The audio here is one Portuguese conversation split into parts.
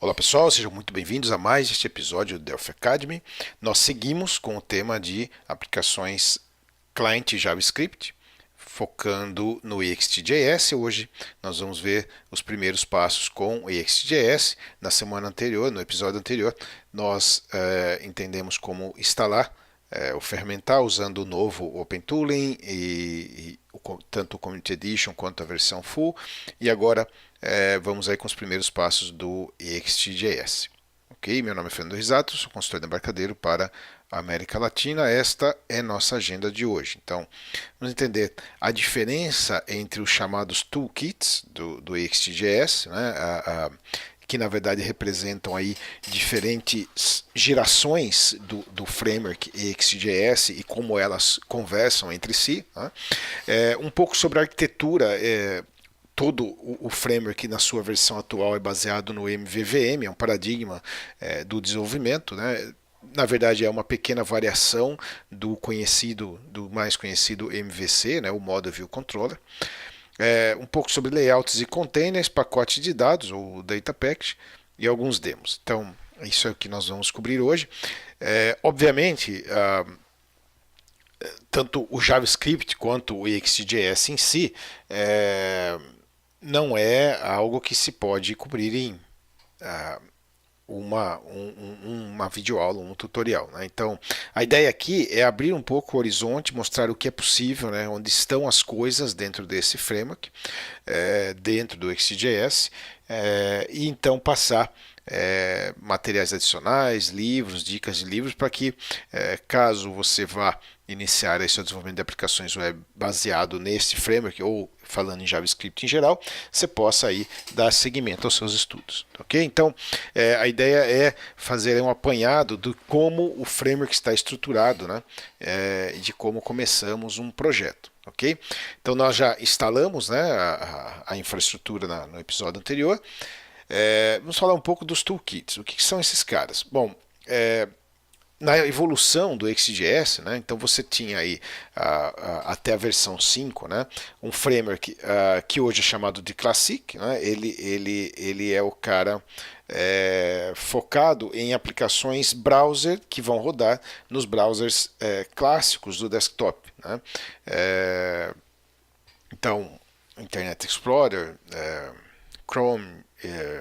Olá pessoal, sejam muito bem-vindos a mais este episódio do Delphi Academy. Nós seguimos com o tema de aplicações cliente JavaScript, focando no EXT.js. Hoje nós vamos ver os primeiros passos com o EXT.js. Na semana anterior, no episódio anterior, nós entendemos como instalar o fermentar usando o novo OpenTooling tanto o Community Edition quanto a versão full. E agora vamos aí com os primeiros passos do EXT.js. Ok, meu nome é Fernando Risato, sou consultor de embarcadero para a América Latina. Esta é nossa agenda de hoje. Então, vamos entender a diferença entre os chamados toolkits do EXT.js, né, que na verdade representam aí diferentes gerações do framework EXT.js e como elas conversam entre si. Né? Um pouco sobre a arquitetura. Todo o framework na sua versão atual é baseado no MVVM, é um paradigma do desenvolvimento, né? Na verdade é uma pequena variação do mais conhecido MVC, né? O Model View Controller. Um pouco sobre layouts e containers, pacote de dados, ou data package, e alguns demos. Então, isso é o que nós vamos cobrir hoje. Obviamente, tanto o JavaScript quanto o EXT.js em si não é algo que se pode cobrir em uma videoaula, um tutorial. Né? Então, a ideia aqui é abrir um pouco o horizonte, mostrar o que é possível, né? Onde estão as coisas dentro desse framework, dentro do EXT.js, e então passar materiais adicionais, livros, dicas de livros, para que caso você vá iniciar aí seu desenvolvimento de aplicações web baseado nesse framework ou falando em JavaScript em geral, você possa aí dar seguimento aos seus estudos, ok? Então, a ideia é fazer um apanhado de como o framework está estruturado, né? E de como começamos um projeto, ok? Então, nós já instalamos, né, a infraestrutura no episódio anterior. Vamos falar um pouco dos toolkits. O que são esses caras? Bom, na evolução do EXT.js, né, então você tinha aí até a versão 5, né, um framework que hoje é chamado de Classic, né, ele é o cara focado em aplicações browser que vão rodar nos browsers clássicos do desktop. Né, então, Internet Explorer, Chrome,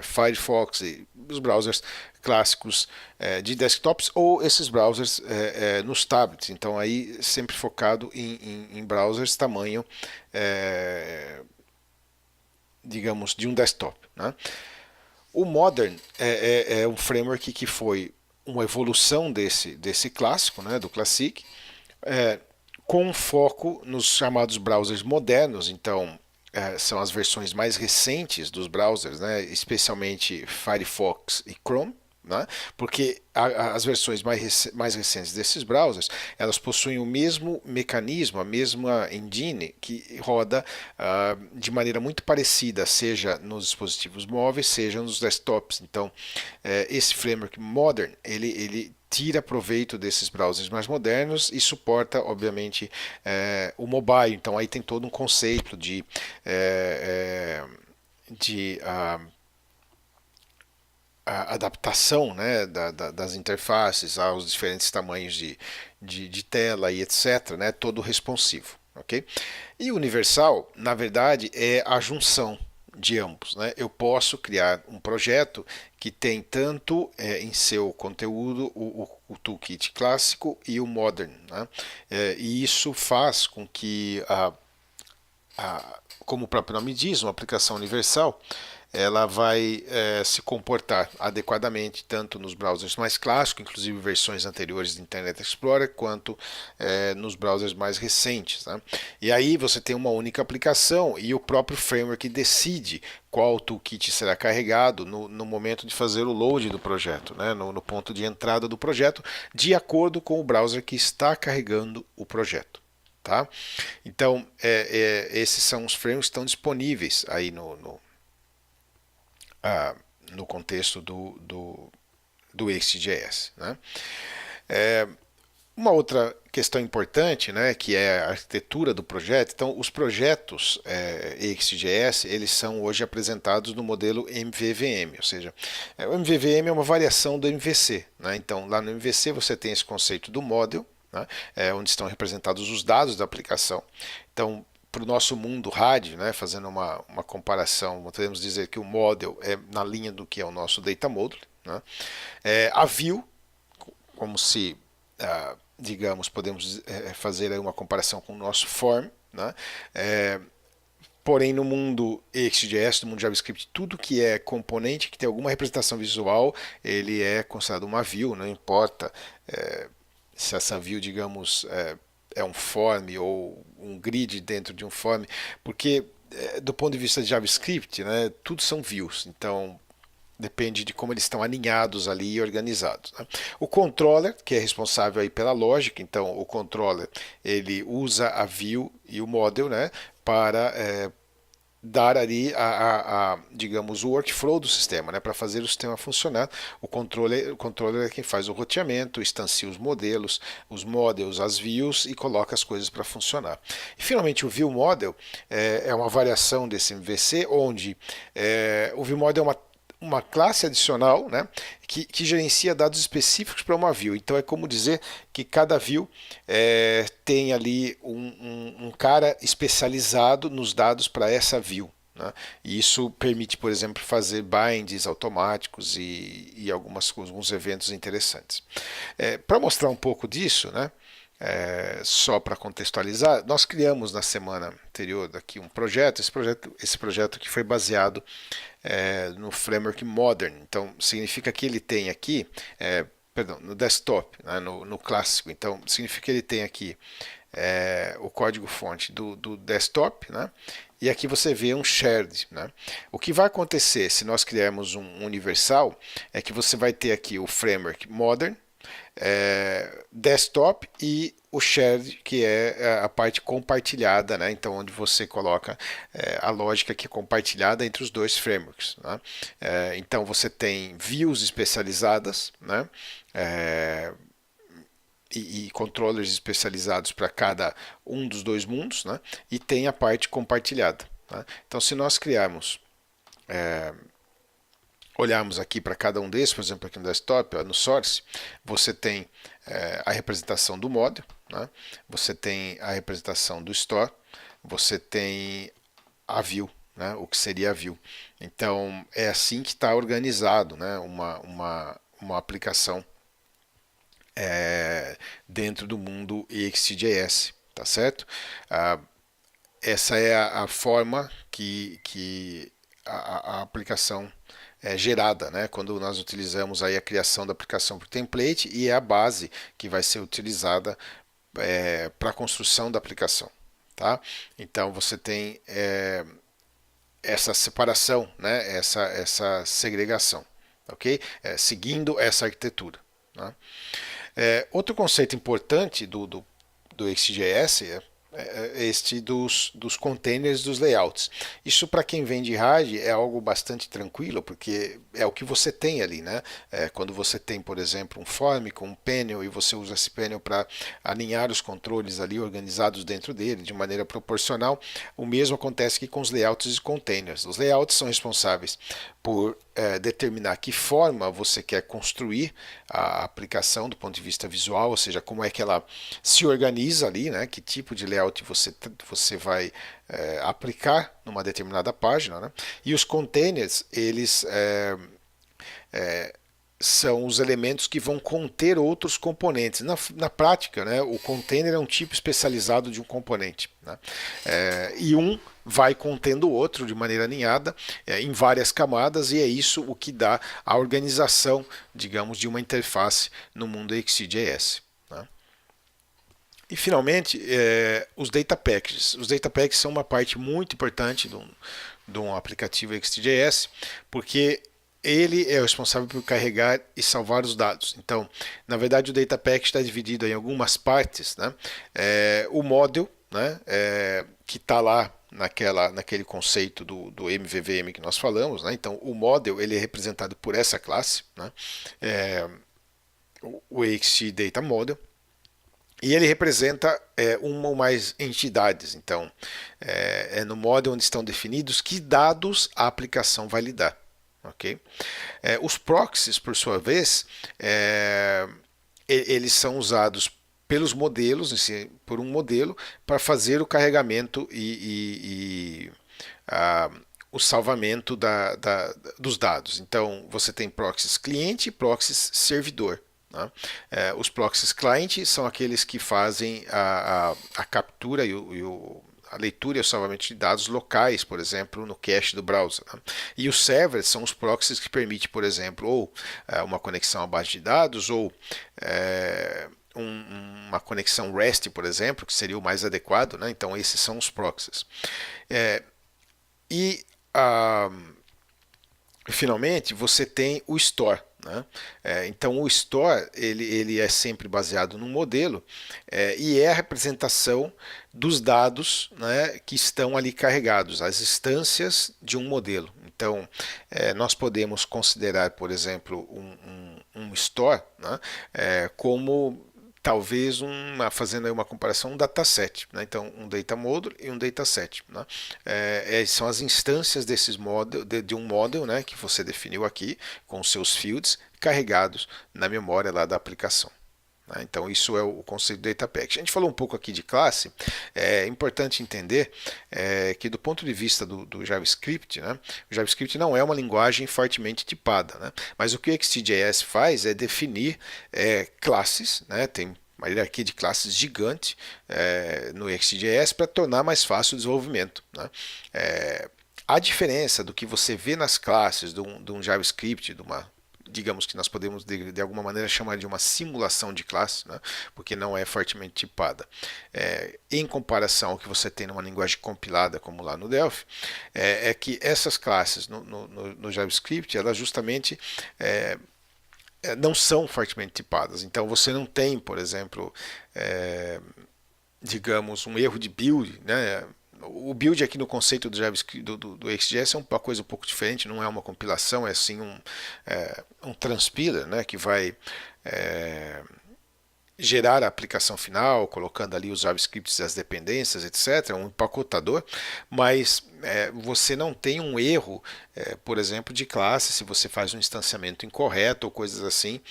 Firefox e os browsers clássicos de desktops ou esses browsers nos tablets. Então aí sempre focado em browsers tamanho, digamos, de um desktop. Né? O Modern é um framework que foi uma evolução desse clássico, né, do Classic, com foco nos chamados browsers modernos. Então são as versões mais recentes dos browsers, né, especialmente Firefox e Chrome, né, porque as versões mais recentes desses browsers elas possuem o mesmo mecanismo, a mesma engine que roda de maneira muito parecida, seja nos dispositivos móveis, seja nos desktops. Então, esse framework Modern ele tira proveito desses browsers mais modernos e suporta, obviamente, o mobile. Então, aí tem todo um conceito de a adaptação, né, das interfaces aos diferentes tamanhos de tela e etc., né, todo responsivo. Okay? E o universal, na verdade, é a junção de ambos. Né? Eu posso criar um projeto que tem tanto em seu conteúdo o toolkit clássico e o modern. Né? E isso faz com que, como o próprio nome diz, uma aplicação universal, ela vai se comportar adequadamente tanto nos browsers mais clássicos, inclusive versões anteriores do Internet Explorer, quanto nos browsers mais recentes. Né? E aí você tem uma única aplicação e o próprio framework decide qual toolkit será carregado no momento de fazer o load do projeto, né? no ponto de entrada do projeto, de acordo com o browser que está carregando o projeto. Tá? Então, esses são os frameworks que estão disponíveis aí no contexto do EXT.js. Né? Uma outra questão importante, né, que é a arquitetura do projeto. Então, os projetos EXTJS, eles são hoje apresentados no modelo MVVM, ou seja, o MVVM é uma variação do MVC. Né? Então, lá no MVC você tem esse conceito do model, né, onde estão representados os dados da aplicação. Então, para o nosso mundo RAD, né, fazendo uma comparação, podemos dizer que o model é na linha do que é o nosso data model. Né? A view, como se digamos, podemos fazer aí uma comparação com o nosso form, né? Porém, no mundo EXJS, no mundo JavaScript, tudo que é componente que tem alguma representação visual, ele é considerado uma view, não importa se essa view, digamos, é um form ou um grid dentro de um form, porque do ponto de vista de JavaScript, né, tudo são views, então depende de como eles estão alinhados ali e organizados. Né? O controller, que é responsável aí pela lógica, então o controller ele usa a view e o model, né, para dar ali digamos, o workflow do sistema, né, para fazer o sistema funcionar. O controller é quem faz o roteamento, instancia os modelos, os models, as views e coloca as coisas para funcionar. E finalmente o view model é uma variação desse MVC, onde o view model é uma classe adicional, né, que gerencia dados específicos para uma view. Então é como dizer que cada view tem ali um cara especializado nos dados para essa view. Né? E isso permite, por exemplo, fazer binds automáticos e alguns eventos interessantes. Para mostrar um pouco disso, né, só para contextualizar, nós criamos na semana anterior aqui um projeto, esse projeto que foi baseado no framework Modern. Então significa que ele tem aqui, perdão, no desktop, né, no clássico. Então significa que ele tem aqui o código-fonte do desktop, né? E aqui você vê um shared. Né? O que vai acontecer se nós criarmos um universal é que você vai ter aqui o framework Modern, desktop e o shared, que é a parte compartilhada, né? Então onde você coloca a lógica que é compartilhada entre os dois frameworks. Né? Então você tem views especializadas, né? E controllers especializados para cada um dos dois mundos, né? E tem a parte compartilhada. Né? Então se nós criarmos olharmos aqui para cada um desses, por exemplo, aqui no desktop, no source, você tem a representação do model, né? Você tem a representação do store, você tem a view, né? O que seria a view. Então, é assim que está organizado, né? Uma aplicação dentro do mundo EXTJS, tá certo? Essa é a forma que a aplicação gerada, né? Quando nós utilizamos aí a criação da aplicação por template, e é a base que vai ser utilizada para a construção da aplicação. Tá? Então você tem essa separação, né? essa segregação, ok? Seguindo essa arquitetura. Né? Outro conceito importante do XJS é este dos containers, dos layouts. Isso, para quem vem de RAD, é algo bastante tranquilo, porque é o que você tem ali, né? Quando você tem, por exemplo, um form com um panel e você usa esse panel para alinhar os controles ali organizados dentro dele de maneira proporcional, o mesmo acontece aqui com os layouts e containers. Os layouts são responsáveis por determinar que forma você quer construir a aplicação do ponto de vista visual, ou seja, como é que ela se organiza ali, né? Que tipo de layout você vai aplicar numa determinada página. Né? E os containers, eles são os elementos que vão conter outros componentes. Na prática, né, o container é um tipo especializado de um componente. Né? E um vai contendo o outro de maneira alinhada em várias camadas, e é isso o que dá a organização, digamos, de uma interface no mundo XJS. Né? E finalmente, os data packages. Os data packages são uma parte muito importante de um aplicativo XJS, porque ele é o responsável por carregar e salvar os dados. Então, na verdade, o data package está dividido em algumas partes. Né? O model, né? Que está lá naquele conceito do MVVM que nós falamos. Né? Então, o model ele é representado por essa classe, né? O XT Data Model. E ele representa uma ou mais entidades. Então, é no model onde estão definidos que dados a aplicação vai lidar. Okay? Os proxies, por sua vez, eles são usados pelos modelos, por um modelo, para fazer o carregamento e o salvamento dos dados. Então, você tem proxies cliente e proxies servidor. Né? Os proxies client são aqueles que fazem a captura a leitura e o salvamento de dados locais, por exemplo, no cache do browser. Né? E os servers são os proxies que permitem, por exemplo, ou uma conexão à base de dados, ou uma conexão REST, por exemplo, que seria o mais adequado. Né? Então, esses são os proxies. E finalmente você tem o store. Né? Então o store ele é sempre baseado num modelo e é a representação dos dados, né, que estão ali carregados, as instâncias de um modelo. Então nós podemos considerar, por exemplo, um store, né, como talvez fazendo aí uma comparação, um dataset. Né? Então, um data model e um dataset. Né? São as instâncias desses de um model, né, que você definiu aqui, com seus fields carregados na memória lá da aplicação. Então, isso é o conceito do data package. A gente falou um pouco aqui de classe. É importante entender que, do ponto de vista do JavaScript, né, o JavaScript não é uma linguagem fortemente tipada. Né, mas o que o XJS faz é definir classes. Né, tem uma hierarquia de classes gigante no XJS para tornar mais fácil o desenvolvimento. Né. A diferença do que você vê nas classes de um JavaScript, digamos que nós podemos de alguma maneira chamar de uma simulação de classe, né? Porque não é fortemente tipada. Em comparação ao que você tem numa linguagem compilada como lá no Delphi, é que essas classes no JavaScript, elas justamente não são fortemente tipadas. Então você não tem, por exemplo, digamos, um erro de build, né? O build aqui no conceito do JavaScript do XJS é uma coisa um pouco diferente, não é uma compilação, é assim um transpiler, né, que vai gerar a aplicação final, colocando ali os JavaScripts e as dependências, etc., um empacotador, mas você não tem um erro, por exemplo, de classe, se você faz um instanciamento incorreto ou coisas assim,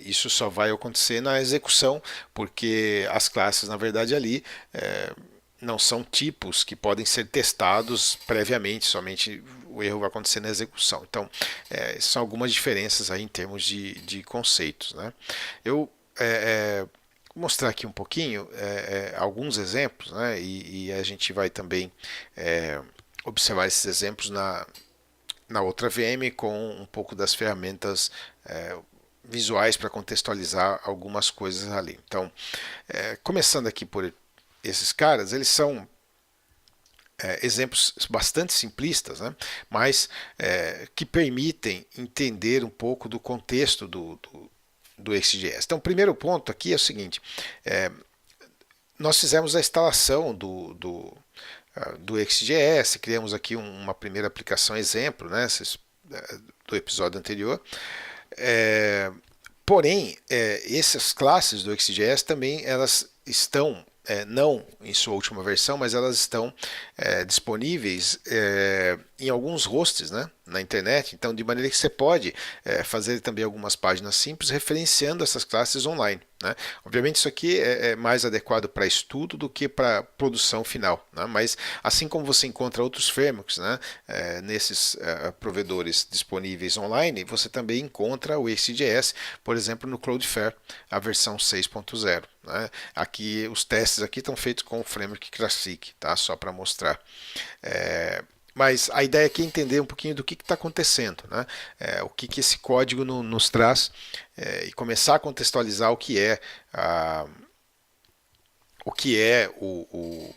isso só vai acontecer na execução, porque as classes, na verdade, ali não são tipos que podem ser testados previamente, somente o erro vai acontecer na execução. Então, são algumas diferenças aí em termos de conceitos. Né? Eu vou mostrar aqui um pouquinho alguns exemplos, né? E a gente vai também observar esses exemplos na outra VM com um pouco das ferramentas visuais para contextualizar algumas coisas ali. Então, começando aqui por esses caras, eles são exemplos bastante simplistas, né? Mas que permitem entender um pouco do contexto do XJS. Então, o primeiro ponto aqui é o seguinte: nós fizemos a instalação do XJS, criamos aqui uma primeira aplicação exemplo, né, do episódio anterior. Porém, essas classes do XJS também elas estão não em sua última versão, mas elas estão disponíveis em alguns hosts, né, na internet, então de maneira que você pode fazer também algumas páginas simples referenciando essas classes online. Né? Obviamente isso aqui é mais adequado para estudo do que para produção final, né? Mas assim como você encontra outros frameworks, né, nesses provedores disponíveis online, você também encontra o XJS, por exemplo, no Cloudflare, a versão 6.0. Né? Aqui os testes aqui estão feitos com o framework Classic, tá? Só para mostrar. Mas a ideia aqui é entender um pouquinho do que está acontecendo, né? O que esse código nos traz e começar a contextualizar o que é o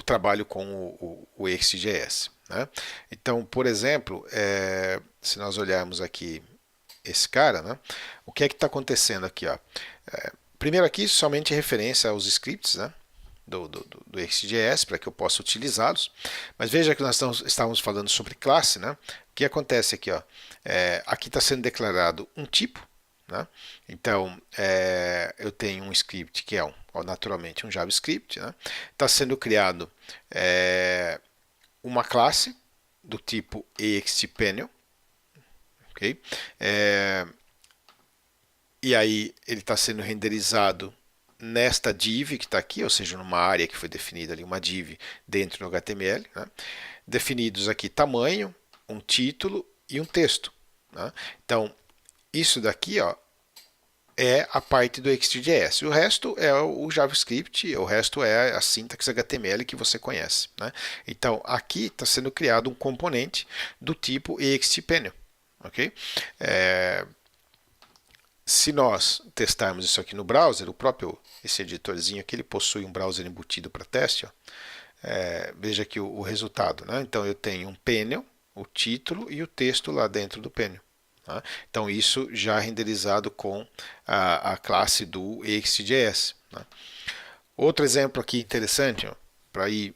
trabalho com o XJS. Né? Então, por exemplo, se nós olharmos aqui esse cara, né? O que é que está acontecendo aqui? Ó? Primeiro aqui, somente referência aos scripts, né? Do XJS para que eu possa utilizá-los. Mas veja que nós estávamos falando sobre classe, né? O que acontece aqui? Ó? Aqui está sendo declarado um tipo, né? Então, eu tenho um script que é naturalmente um JavaScript, né? Está sendo criado uma classe do tipo extPanel, ok? E aí ele está sendo renderizado nesta div que está aqui, ou seja, numa área que foi definida ali, uma div dentro do HTML, né? Definidos aqui tamanho, um título e um texto, né? Então, isso daqui, ó, é a parte do XJS. O resto é o JavaScript, o resto é a sintaxe HTML que você conhece, né? Então, aqui está sendo criado um componente do tipo extPanel, ok? Se nós testarmos isso aqui no browser, esse editorzinho aqui, ele possui um browser embutido para teste, ó. Veja aqui o resultado, né? Então eu tenho um panel, o título e o texto lá dentro do panel, tá? Então isso já renderizado com a classe do extJS, né? Outro exemplo aqui interessante, para ir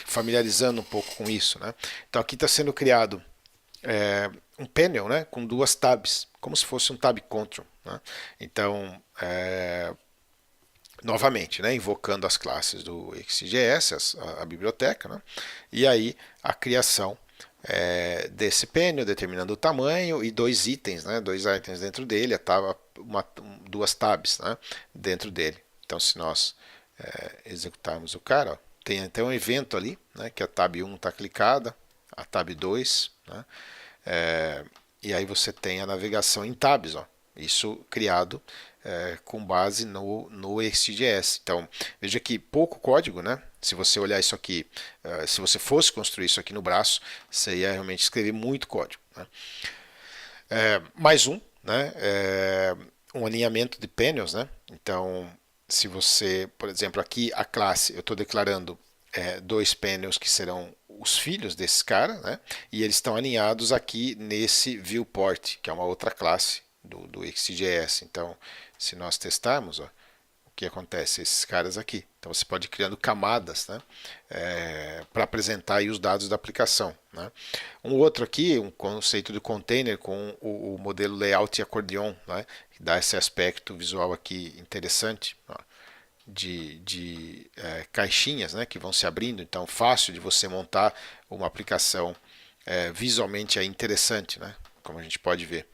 familiarizando um pouco com isso, né? Então aqui está sendo criado um panel, né, com duas tabs, como se fosse um tab control, né? Então, novamente, né, invocando as classes do XJS, a biblioteca, né? E aí a criação desse panel, determinando o tamanho e dois itens, né, dois itens dentro dele, duas tabs, né, dentro dele. Então, se nós executarmos o cara, ó, tem até um evento ali, né, que a tab 1 está clicada, a tab 2, né, e aí você tem a navegação em tabs, ó, isso criado com base no XJS. Então, veja que pouco código, né? Se você olhar isso aqui, se você fosse construir isso aqui no braço, você ia realmente escrever muito código, né? Mais um, né? Um alinhamento de panels, né? Então, se você, por exemplo, aqui a classe, eu estou declarando dois panels que serão os filhos desses caras, né? E eles estão alinhados aqui nesse viewport, que é uma outra classe do XJS. Então, se nós testarmos, ó, o que acontece? Esses caras aqui. Então, você pode ir criando camadas, né? Para apresentar aí os dados da aplicação, né? Um outro aqui, um conceito de container com o modelo layout e acordeon, né? Que dá esse aspecto visual aqui interessante, ó, de caixinhas, né, que vão se abrindo, então fácil de você montar uma aplicação visualmente interessante, né, como a gente pode ver.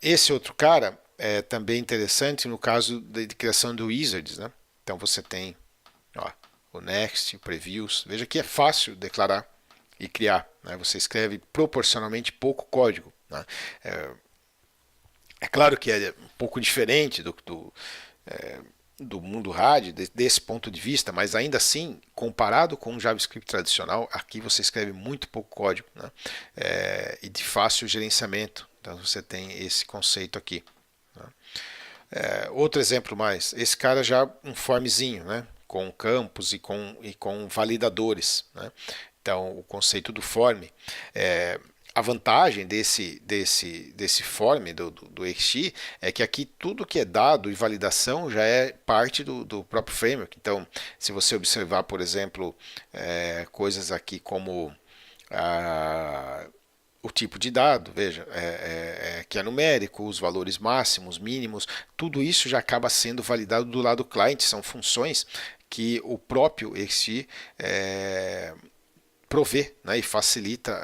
Esse outro cara é também interessante no caso de criação do wizards, né? Então você tem, ó, o next, o previews, veja que é fácil declarar e criar, né? Você escreve proporcionalmente pouco código, né? É claro que é um pouco diferente do mundo RAD, desse ponto de vista, mas ainda assim, comparado com o JavaScript tradicional, aqui você escreve muito pouco código, né? E de fácil gerenciamento. Então você tem esse conceito aqui, né? Outro exemplo mais, esse cara já um formzinho, né? Com campos e com validadores, né? Então o conceito do form a vantagem desse form do XT é que aqui tudo que é dado e validação já é parte do próprio framework. Então, se você observar, por exemplo, coisas aqui como o tipo de dado, veja, que é numérico, os valores máximos, mínimos, tudo isso já acaba sendo validado do lado do cliente, são funções que o próprio XT provê, né, e facilita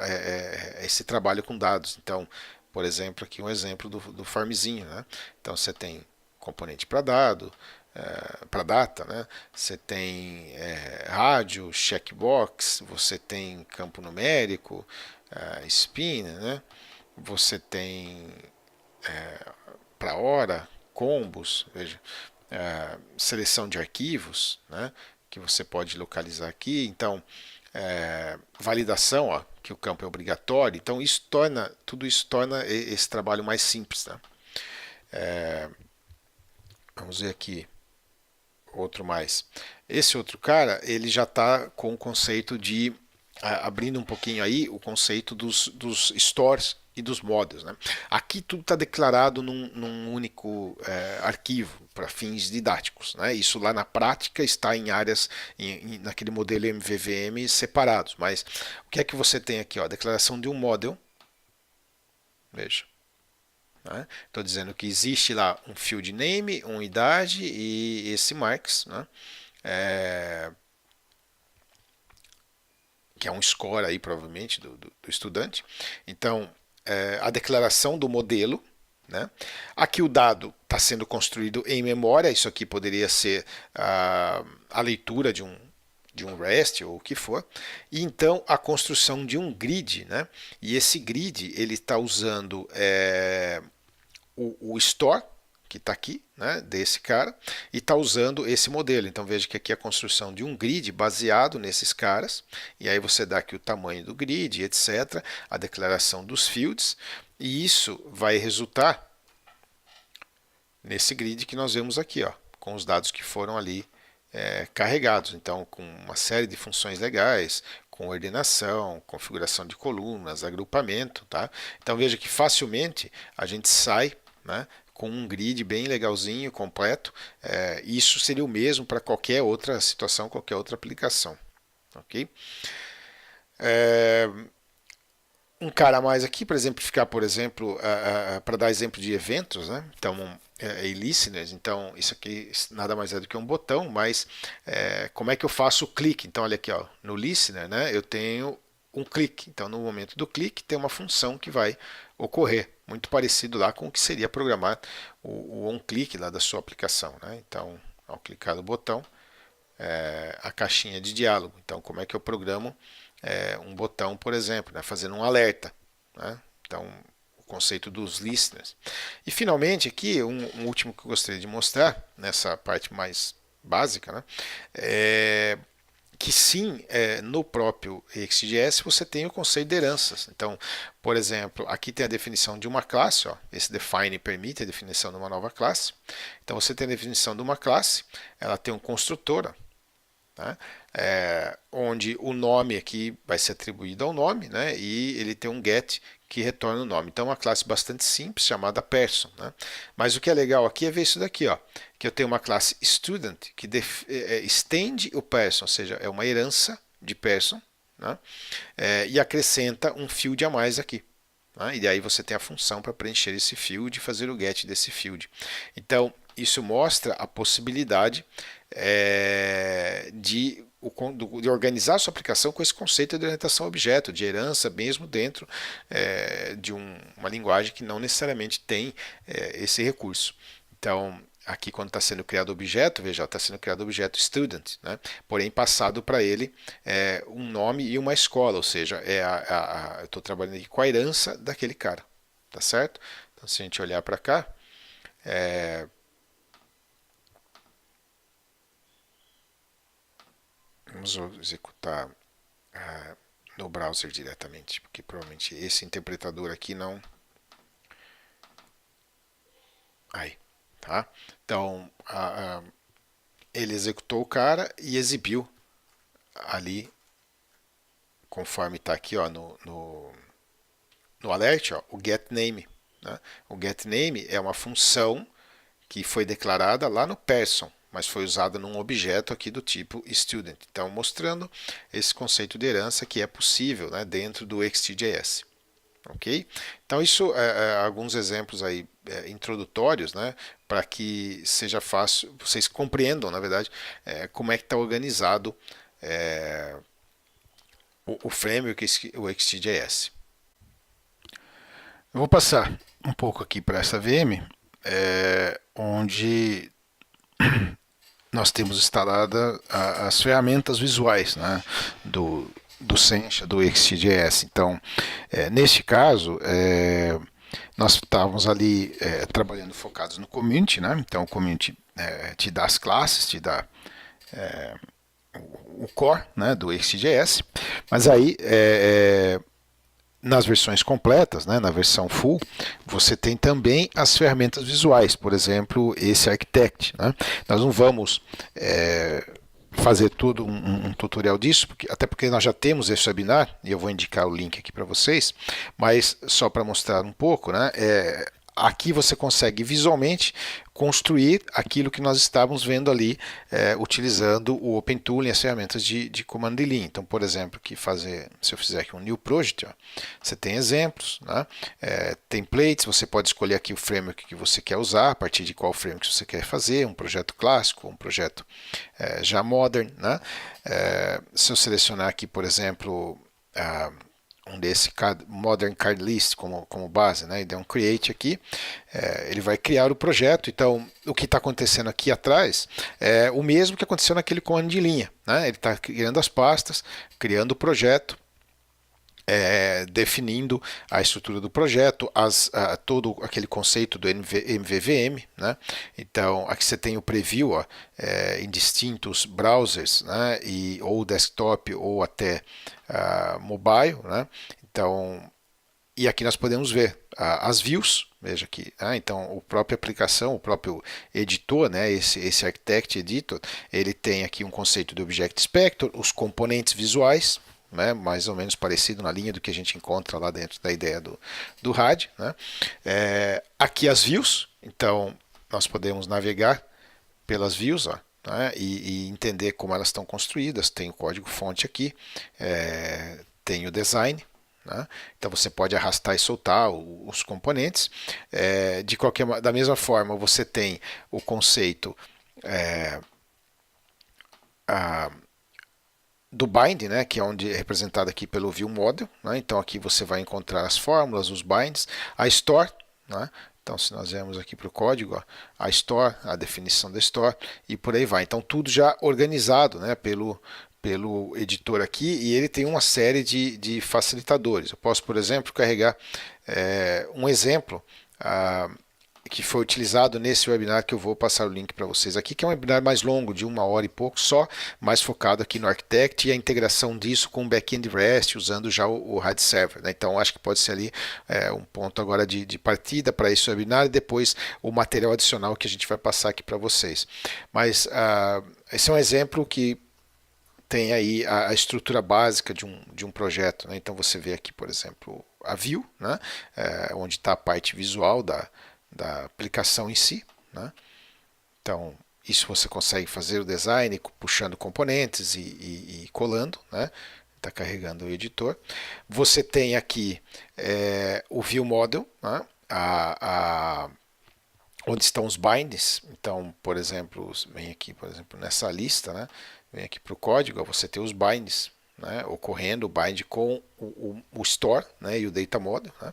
esse trabalho com dados. Então, por exemplo, aqui um exemplo do farmzinho, né? Então você tem componente para dado, para data, né? Você tem rádio, checkbox, você tem campo numérico, spin, né? Você tem para hora, combos, veja, seleção de arquivos, né? Que você pode localizar aqui. Então, validação, ó, que o campo é obrigatório. Então tudo isso torna esse trabalho mais simples, tá? Vamos ver aqui outro mais. Esse outro cara, ele já está com o conceito de abrindo um pouquinho aí o conceito dos stores e dos modelos, né? Aqui tudo está declarado num único arquivo para fins didáticos, né? Isso lá na prática está em áreas naquele modelo MVVM separados, mas o que é que você tem aqui? Ó, a declaração de um model, veja, Estou dizendo que existe lá um field name, uma idade e esse marks, né? Que é um score aí provavelmente do estudante. Então, a declaração do modelo, né? Aqui o dado está sendo construído em memória, isso aqui poderia ser a leitura de um REST ou o que for, e então a construção de um grid, né? E esse grid ele está usando o store, que está aqui, né, desse cara, e está usando esse modelo. Então veja que aqui é a construção de um grid baseado nesses caras, e aí você dá aqui o tamanho do grid, etc., a declaração dos fields, e isso vai resultar nesse grid que nós vemos aqui, ó, com os dados que foram ali carregados. Então, com uma série de funções legais, com ordenação, configuração de colunas, agrupamento. Tá? Então veja que facilmente a gente sai, né, com um grid bem legalzinho, completo. Isso seria o mesmo para qualquer outra situação, qualquer outra aplicação. Ok? Um cara a mais aqui para exemplificar, por exemplo, para dar exemplo de eventos, né? Então, listeners, então isso aqui nada mais é do que um botão, mas como é que eu faço o clique? Então, olha aqui, ó, no listener, né, eu tenho um clique. Então, no momento do clique, tem uma função que vai ocorrer, muito parecido lá com o que seria programar o on-click lá da sua aplicação. Né? Então, ao clicar no botão, a caixinha de diálogo. Então, como é que eu programo um botão, por exemplo, né? Fazendo um alerta. Né? Então, o conceito dos listeners. E, finalmente, aqui, um último que eu gostaria de mostrar, nessa parte mais básica, né? Que sim, no próprio ExtJS você tem o conceito de heranças. Então, por exemplo, aqui tem a definição de uma classe, ó, esse define permite a definição de uma nova classe. Então você tem a definição de uma classe, ela tem um construtor, né, onde o nome aqui vai ser atribuído ao nome, né, e ele tem um get que retorna o nome. Então, é uma classe bastante simples chamada person. Né? Mas o que é legal aqui é ver isso daqui, ó, que eu tenho uma classe student que estende o person, ou seja, é uma herança de person, né? E acrescenta um field a mais aqui. Né? E aí você tem a função para preencher esse field e fazer o get desse field. Então, isso mostra a possibilidade de organizar a sua aplicação com esse conceito de orientação a objeto, de herança, mesmo dentro de uma linguagem que não necessariamente tem esse recurso. Então, aqui quando está sendo criado objeto, veja, está sendo criado objeto student, né? Porém passado para ele um nome e uma escola, ou seja, eu estou trabalhando aqui com a herança daquele cara, tá certo? Então, se a gente olhar para cá, vamos executar no browser diretamente, porque provavelmente esse interpretador aqui não. Aí, tá? Então, ele executou o cara e exibiu ali, conforme está aqui, ó, no alert, ó, o getName. Né? O getName é uma função que foi declarada lá no person, mas foi usada num objeto aqui do tipo student. Então, mostrando esse conceito de herança que é possível, né, dentro do ExtJS. Ok? Então, isso alguns exemplos aí introdutórios, né, para que seja fácil, vocês compreendam, na verdade, como é que está organizado o framework, o ExtJS. Eu vou passar um pouco aqui para essa VM, onde nós temos instalada as ferramentas visuais, né, do Sencha, do ExtJS. Então, neste caso, nós estávamos ali trabalhando focados no community, né? Então, o community te dá as classes, te dá o core, né, do ExtJS, mas aí nas versões completas, né, na versão full, você tem também as ferramentas visuais, por exemplo, esse Architect. Né? Nós não vamos fazer tudo um tutorial disso, até porque nós já temos esse webinar, e eu vou indicar o link aqui para vocês, mas só para mostrar um pouco, né, aqui você consegue visualmente, construir aquilo que nós estávamos vendo ali, utilizando o OpenTooling, as ferramentas de comando e linha. Então, por exemplo, se eu fizer aqui um New Project, ó, você tem exemplos, né? Templates, você pode escolher aqui o framework que você quer usar, a partir de qual framework você quer fazer, um projeto clássico, um projeto já modern, né? Se eu selecionar aqui, por exemplo, um desse Modern Card List como base, né, e der um Create aqui, ele vai criar o projeto. Então, o que está acontecendo aqui atrás é o mesmo que aconteceu naquele comando de linha, né? Ele está criando as pastas, criando o projeto, definindo a estrutura do projeto, todo aquele conceito do MVVM, né? Então, aqui você tem o preview, ó, em distintos browsers, né? Ou desktop ou até mobile, né? Então, e aqui nós podemos ver as views, veja aqui, então a própria aplicação, o próprio editor, né, esse Architect Editor, ele tem aqui um conceito de Object Inspector, os componentes visuais, né, mais ou menos parecido na linha do que a gente encontra lá dentro da ideia do RAD, né. Aqui as views, então nós podemos navegar pelas views, ó, né, e entender como elas estão construídas. Tem o código-fonte aqui, tem o design, né? Então você pode arrastar e soltar os componentes. Da mesma forma, você tem o conceito do bind, né, que é onde é representado aqui pelo view model, né? Então aqui você vai encontrar as fórmulas, os binds, a store, né? Então se nós vemos aqui para o código, ó, a store, a definição da store e por aí vai. Então tudo já organizado, né, pelo editor aqui, e ele tem uma série de facilitadores. Eu posso, por exemplo, carregar um exemplo que foi utilizado nesse webinar, que eu vou passar o link para vocês aqui, que é um webinar mais longo, de 1 hora e pouco só, mais focado aqui no Architect e a integração disso com o backend REST, usando já o RAD Server, né? Então acho que pode ser ali um ponto agora de partida para esse webinar, e depois o material adicional que a gente vai passar aqui para vocês. Mas esse é um exemplo que tem aí a estrutura básica de um projeto, né? Então você vê aqui, por exemplo, a view, né? Onde está a parte visual da aplicação em si, né? Então isso você consegue fazer o design puxando componentes e colando, né? Está carregando o editor. Você tem aqui o view model, né? Onde estão os binds. Então, por exemplo, vem aqui, por exemplo, nessa lista, né? Vem aqui para o código, você tem os binds, né, ocorrendo, o bind com o store, né, e o data model, né.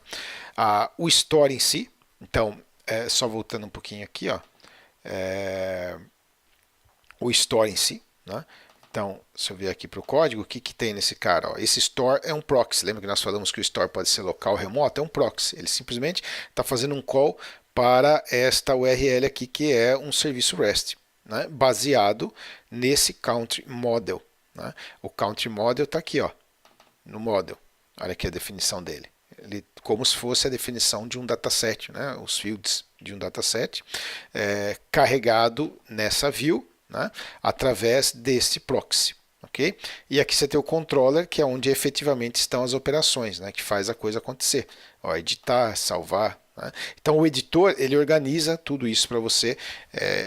O store em si, então, só voltando um pouquinho aqui, ó, o store em si, né. Então, se eu vier aqui para o código, o que tem nesse cara? Ó? Esse store é um proxy. Lembra que nós falamos que o store pode ser local ou remoto? É um proxy. Ele simplesmente está fazendo um call para esta URL aqui, que é um serviço REST, né, baseado nesse country model, né? O country model está aqui, ó, no model. Olha aqui a definição dele. Ele, como se fosse a definição de um dataset, né? Os fields de um dataset, carregado nessa view, né? Através desse proxy. Okay? E aqui você tem o controller, que é onde efetivamente estão as operações, né? Que faz a coisa acontecer. Ó, editar, salvar. Né? Então o editor ele organiza tudo isso para você.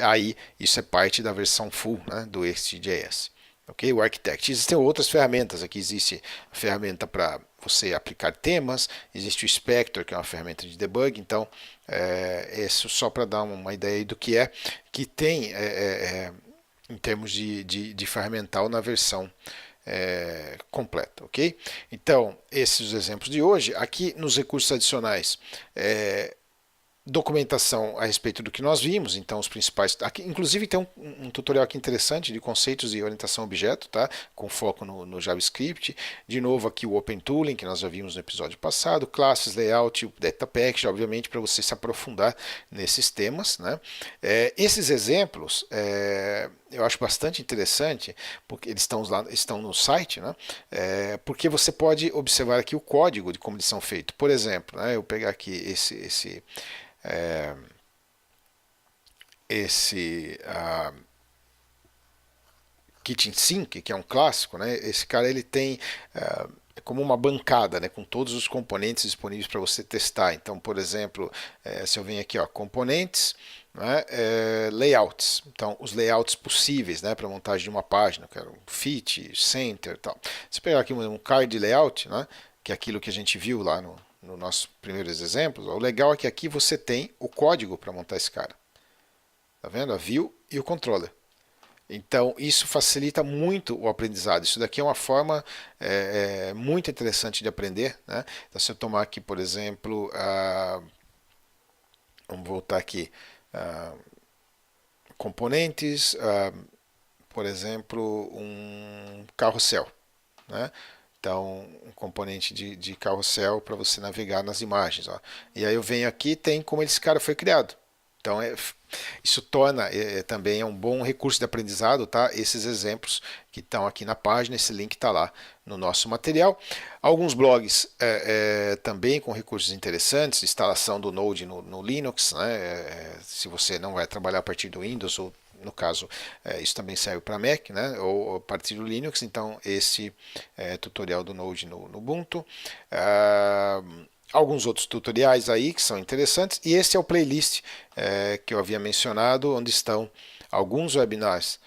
Aí isso é parte da versão full, né, do XJS. Okay? O Architect. Existem outras ferramentas. Aqui existe a ferramenta para você aplicar temas. Existe o Spectre, que é uma ferramenta de debug. Então, isso só para dar uma ideia do que é. Que tem, em termos de ferramental, na versão completa, ok? Então, esses os exemplos de hoje. Aqui nos recursos adicionais, documentação a respeito do que nós vimos, então os principais. Aqui, inclusive tem um tutorial aqui interessante de conceitos de orientação a objeto, tá? Com foco no JavaScript. De novo aqui o OpenTooling, que nós já vimos no episódio passado, classes, layout, o data package, obviamente para você se aprofundar nesses temas, né? Esses exemplos eu acho bastante interessante, porque eles estão no site, né? Porque você pode observar aqui o código de como eles são feitos. Por exemplo, né, eu pegar aqui esse Kitchen Sink, que é um clássico, né? Esse cara ele tem é como uma bancada, né, com todos os componentes disponíveis para você testar. Então, por exemplo, se eu venho aqui, ó, componentes, né, layouts. Então, os layouts possíveis, né, para montagem de uma página, quero fit, center, tal. Se pegar aqui um card layout, né, que é aquilo que a gente viu lá no nossos primeiros exemplos, ó, o legal é que aqui você tem o código para montar esse cara. Tá vendo? A view e o controller. Então, isso facilita muito o aprendizado. Isso daqui é uma forma muito interessante de aprender, né? Então, se eu tomar aqui, por exemplo, vamos voltar aqui, componentes, por exemplo, um carrossel, né? Então, um componente de carrossel para você navegar nas imagens. Ó. E aí eu venho aqui, tem como esse cara foi criado. Então, isso torna também um bom recurso de aprendizado, tá? Esses exemplos que estão aqui na página, esse link está lá no nosso material. Alguns blogs também com recursos interessantes, instalação do Node no Linux, né? Se você não vai trabalhar a partir do Windows, ou no caso, isso também serve para Mac, né? Ou a partir do Linux, então esse tutorial do Node no Ubuntu. Alguns outros tutoriais aí que são interessantes, e esse é o playlist que eu havia mencionado, onde estão alguns webinars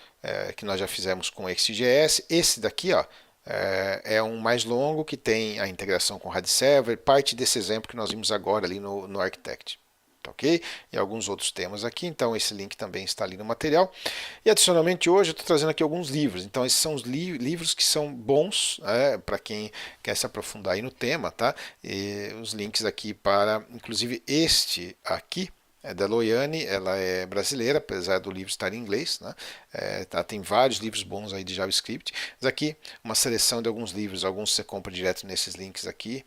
que nós já fizemos com XJS. Esse daqui, ó, é um mais longo que tem a integração com RAD Server, parte desse exemplo que nós vimos agora ali no Architect. Tá, ok? E alguns outros temas aqui, então esse link também está ali no material. E adicionalmente hoje eu estou trazendo aqui alguns livros, então esses são os livros que são bons para quem quer se aprofundar aí no tema, tá? E os links aqui para, inclusive este aqui, é da Loiane, ela é brasileira, apesar do livro estar em inglês, né? Tem vários livros bons aí de JavaScript. Mas aqui uma seleção de alguns livros, alguns você compra direto nesses links aqui,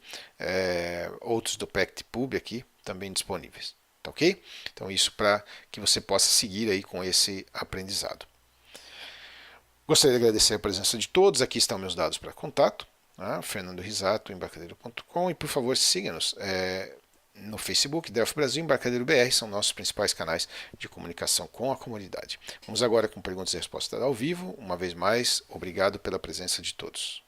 outros do PactPub aqui, também disponíveis. Tá, ok? Então isso para que você possa seguir aí com esse aprendizado. Gostaria de agradecer a presença de todos. Aqui estão meus dados para contato, né? Fernando Risato, embarcadeiro.com, e por favor siga-nos no Facebook, Delphi Brasil e Embarcadeiro BR, são nossos principais canais de comunicação com a comunidade. Vamos agora com perguntas e respostas ao vivo. Uma vez mais, obrigado pela presença de todos.